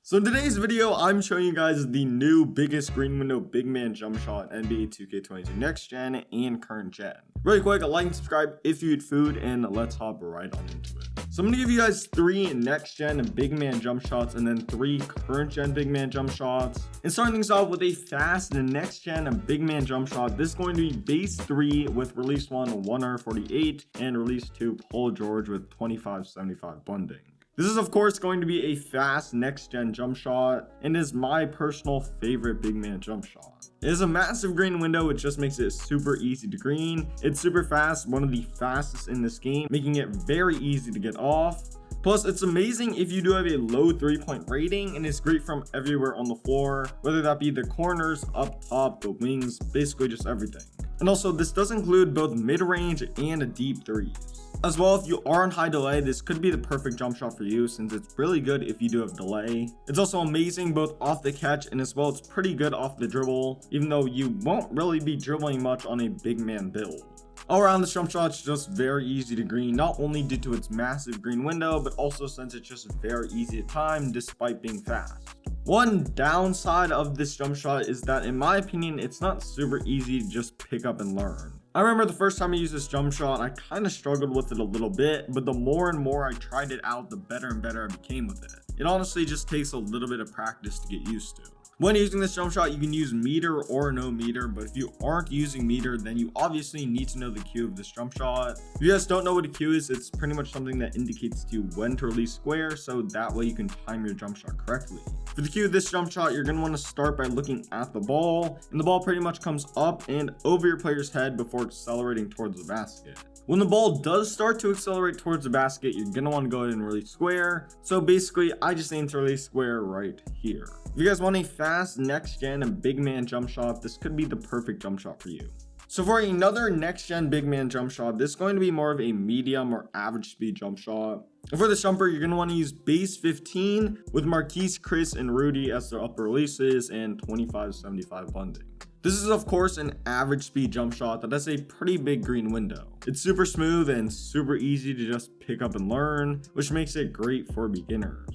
So in today's video, I'm showing you guys the new biggest green window big man jump shot NBA 2K22 next gen and current gen. Really quick, like and subscribe if you eat food, and let's hop right on into it. So I'm gonna give you guys 3 next gen big man jump shots and then 3 current gen big man jump shots. And starting things off with a fast next gen big man jump shot. This is going to be base 3 with release 1 148 and release 2 Paul George with 2575 bunding. This is of course going to be a fast next gen jump shot and is my personal favorite big man jump shot. It is a massive green window, which just makes it super easy to green. It's super fast, one of the fastest in this game, making it very easy to get off. Plus, it's amazing if you do have a low 3-point rating, and it's great from everywhere on the floor, whether that be the corners, up top, the wings, basically just everything. And also, this does include both mid-range and deep threes. As well, if you are on high delay, this could be the perfect jump shot for you since it's really good if you do have delay. It's also amazing both off the catch and as well it's pretty good off the dribble, even though you won't really be dribbling much on a big man build. All around, this jump shot's just very easy to green, not only due to its massive green window, but also since it's just very easy to time despite being fast. One downside of this jump shot is that in my opinion, it's not super easy to just pick up and learn. I remember the first time I used this jump shot, I kind of struggled with it a little bit, but the more and more I tried it out, the better and better I became with it. It honestly just takes a little bit of practice to get used to. When using this jump shot, you can use meter or no meter, but if you aren't using meter, then you obviously need to know the cue of this jump shot. If you guys don't know what a cue is, it's pretty much something that indicates to you when to release square, so that way you can time your jump shot correctly. For the cue of this jump shot, you're going to want to start by looking at the ball, and the ball pretty much comes up and over your player's head before accelerating towards the basket. When the ball does start to accelerate towards the basket, you're going to want to go ahead and release square. So basically, I just aim to release square right here. If you guys want a fast next gen and big man jump shot, this could be the perfect jump shot for you. So for another next gen big man jump shot, this is going to be more of a medium or average speed jump shot. And for this jumper, you're going to want to use base 15 with Marquise, Chris, and Rudy as their upper releases and 2575 bunding. This is of course an average speed jump shot that has a pretty big green window. It's super smooth and super easy to just pick up and learn, which makes it great for beginners.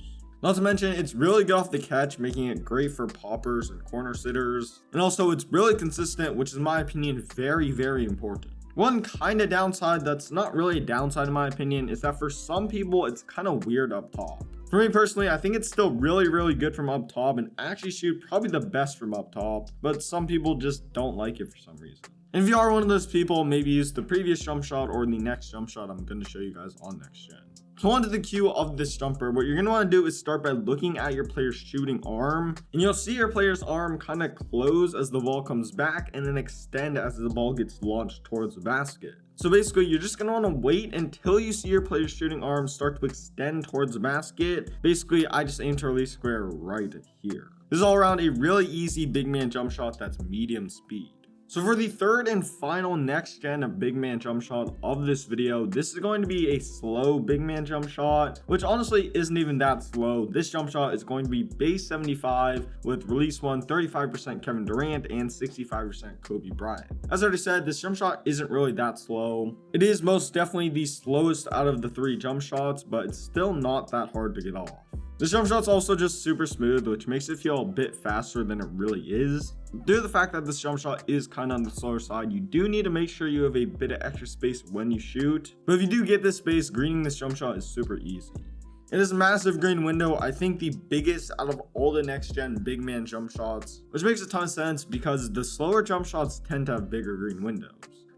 Not to mention, it's really good off the catch, making it great for poppers and corner sitters. And also, it's really consistent, which is in my opinion very, very important. One kind of downside that's not really a downside in my opinion is that for some people, it's kind of weird up top. For me personally, I think it's still really, really good from up top and actually shoot probably the best from up top, but some people just don't like it for some reason. And if you are one of those people, maybe use the previous jump shot or the next jump shot I'm going to show you guys on next gen. So on to the cue of this jumper, what you're going to want to do is start by looking at your player's shooting arm, and you'll see your player's arm kind of close as the ball comes back and then extend as the ball gets launched towards the basket. So basically, you're just going to want to wait until you see your player's shooting arm start to extend towards the basket. Basically, I just aim to release square right here. This is all around a really easy big man jump shot that's medium speed. So for the third and final next gen of big man jump shot of this video, this is going to be a slow big man jump shot, which honestly isn't even that slow. This jump shot is going to be base 75 with release 1 35% Kevin Durant and 65% Kobe Bryant. As I already said, this jump shot isn't really that slow. It is most definitely the slowest out of the 3 jump shots, but it's still not that hard to get off. This jump shot's also just super smooth, which makes it feel a bit faster than it really is. Due to the fact that this jump shot is kind of on the slower side, you do need to make sure you have a bit of extra space when you shoot. But if you do get this space, greening this jump shot is super easy. It is a massive green window, I think the biggest out of all the next gen big man jump shots, which makes a ton of sense because the slower jump shots tend to have bigger green windows.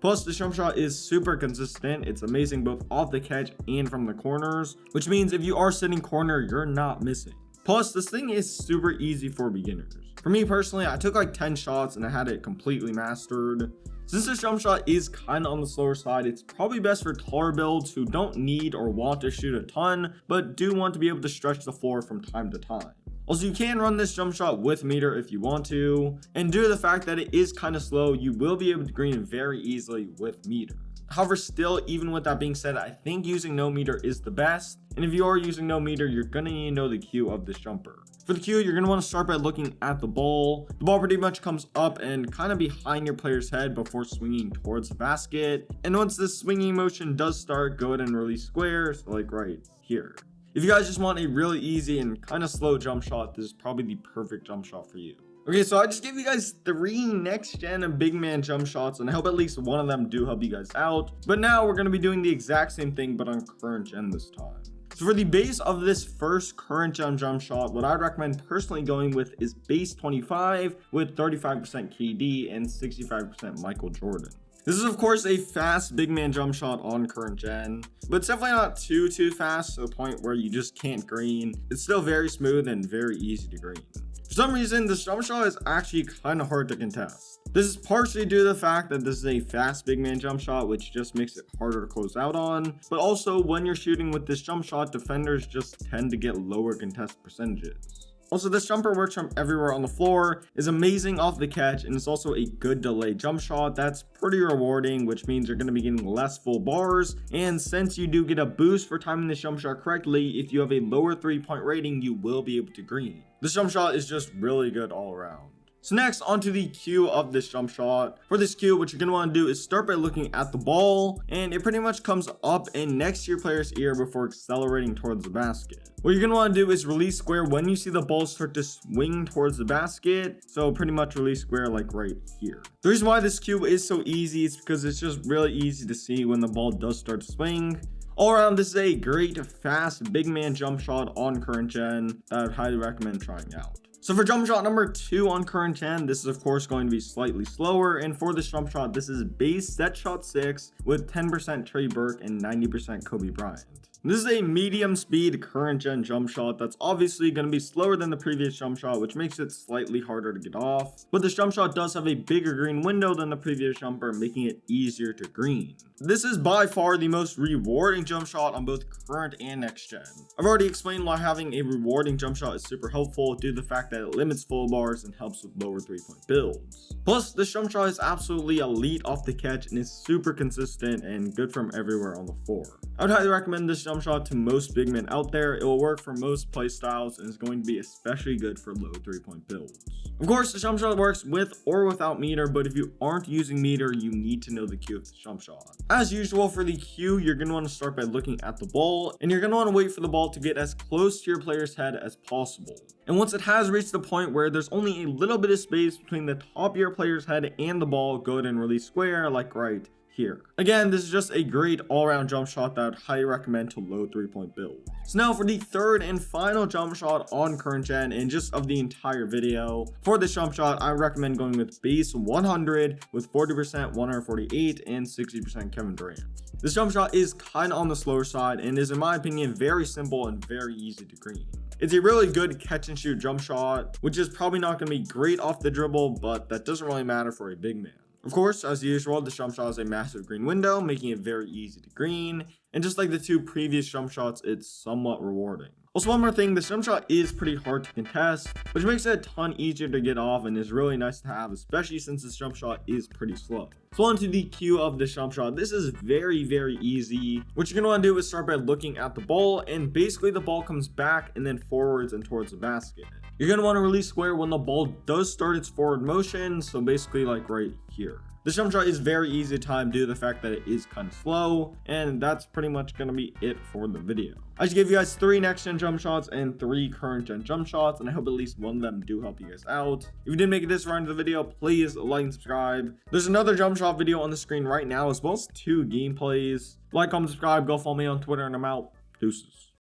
Plus, this jump shot is super consistent. It's amazing both off the catch and from the corners, which means if you are sitting corner, you're not missing. Plus, this thing is super easy for beginners. For me personally, I took like 10 shots and I had it completely mastered. Since this jump shot is kind of on the slower side, it's probably best for taller builds who don't need or want to shoot a ton, but do want to be able to stretch the floor from time to time. Also, you can run this jump shot with meter if you want to, and due to the fact that it is kind of slow, you will be able to green very easily with meter. However, still, even with that being said, I think using no meter is the best, and if you are using no meter, you're going to need to know the cue of this jumper. For the cue, you're going to want to start by looking at the ball. The ball pretty much comes up and kind of behind your player's head before swinging towards the basket, and once this swinging motion does start, go ahead and release square, so like right here. If you guys just want a really easy and kind of slow jump shot, this is probably the perfect jump shot for you. Okay, so I just gave you guys 3 next gen and big man jump shots, and I hope at least one of them do help you guys out. But now we're going to be doing the exact same thing, but on current gen this time. So for the base of this first current gen jump shot, what I'd recommend personally going with is base 25 with 35% KD and 65% Michael Jordan. This is of course a fast big man jump shot on current gen, but it's definitely not too fast to the point where you just can't green. It's still very smooth and very easy to green. For some reason, this jump shot is actually kind of hard to contest. This is partially due to the fact that this is a fast big man jump shot, which just makes it harder to close out on, but also when you're shooting with this jump shot, defenders just tend to get lower contest percentages. Also, this jumper works from everywhere on the floor, is amazing off the catch, and it's also a good delay jump shot that's pretty rewarding, which means you're going to be getting less full bars, and since you do get a boost for timing this jump shot correctly, if you have a lower 3-point rating, you will be able to green. This jump shot is just really good all around. So next, onto the cue of this jump shot. For this cue, what you're going to want to do is start by looking at the ball, and it pretty much comes up and next to your player's ear before accelerating towards the basket. What you're going to want to do is release square when you see the ball start to swing towards the basket, so pretty much release square like right here. The reason why this cue is so easy is because it's just really easy to see when the ball does start to swing. All around, this is a great, fast, big man jump shot on current gen that I would highly recommend trying out. So for jump shot number 2 on current gen, this is of course going to be slightly slower, and for this jump shot, this is base set shot 6 with 10% Trey Burke and 90% Kobe Bryant. This is a medium speed current gen jump shot that's obviously going to be slower than the previous jump shot, which makes it slightly harder to get off. But this jump shot does have a bigger green window than the previous jumper, making it easier to green. This is by far the most rewarding jump shot on both current and next gen. I've already explained why having a rewarding jump shot is super helpful due to the fact that it limits full bars and helps with lower 3-point builds. Plus, this jump shot is absolutely elite off the catch and is super consistent and good from everywhere on the floor. I would highly recommend this jump shot to most big men out there. It will work for most play styles and is going to be especially good for low 3-point builds. Of course, the jump shot works with or without meter, but if you aren't using meter, you need to know the cue of the jump shot. As usual for the cue, you're going to want to start by looking at the ball, and you're going to want to wait for the ball to get as close to your player's head as possible. And once it has reached the point where there's only a little bit of space between the top of your player's head and the ball, go ahead and release square like right here. Again, this is just a great all-around jump shot that I would highly recommend to low 3-point build. So now for the third and final jump shot on current gen and just of the entire video. For this jump shot, I recommend going with base 100 with 40% 148 and 60% Kevin Durant. This jump shot is kind of on the slower side and is in my opinion very simple and very easy to green. It's a really good catch and shoot jump shot, which is probably not going to be great off the dribble, but that doesn't really matter for a big man. Of course, as usual, this jump shot has a massive green window, making it very easy to green. And just like the 2 previous jump shots, it's somewhat rewarding. Also, one more thing, this jump shot is pretty hard to contest, which makes it a ton easier to get off and is really nice to have, especially since this jump shot is pretty slow. So on to the cue of this jump shot. This is very easy. What you're going to want to do is start by looking at the ball, and basically the ball comes back and then forwards and towards the basket. You're going to want to release square when the ball does start its forward motion, so basically like right here. This jump shot is very easy to time due to the fact that it is kind of slow, and that's pretty much going to be it for the video. I just gave you guys 3 next gen jump shots and 3 current gen jump shots, and I hope at least one of them do help you guys out. If you did make it this far into the video, please like and subscribe. There's another jump shot video on the screen right now, as well as 2 gameplays. Like, comment, subscribe, go follow me on Twitter, and I'm out. Deuces.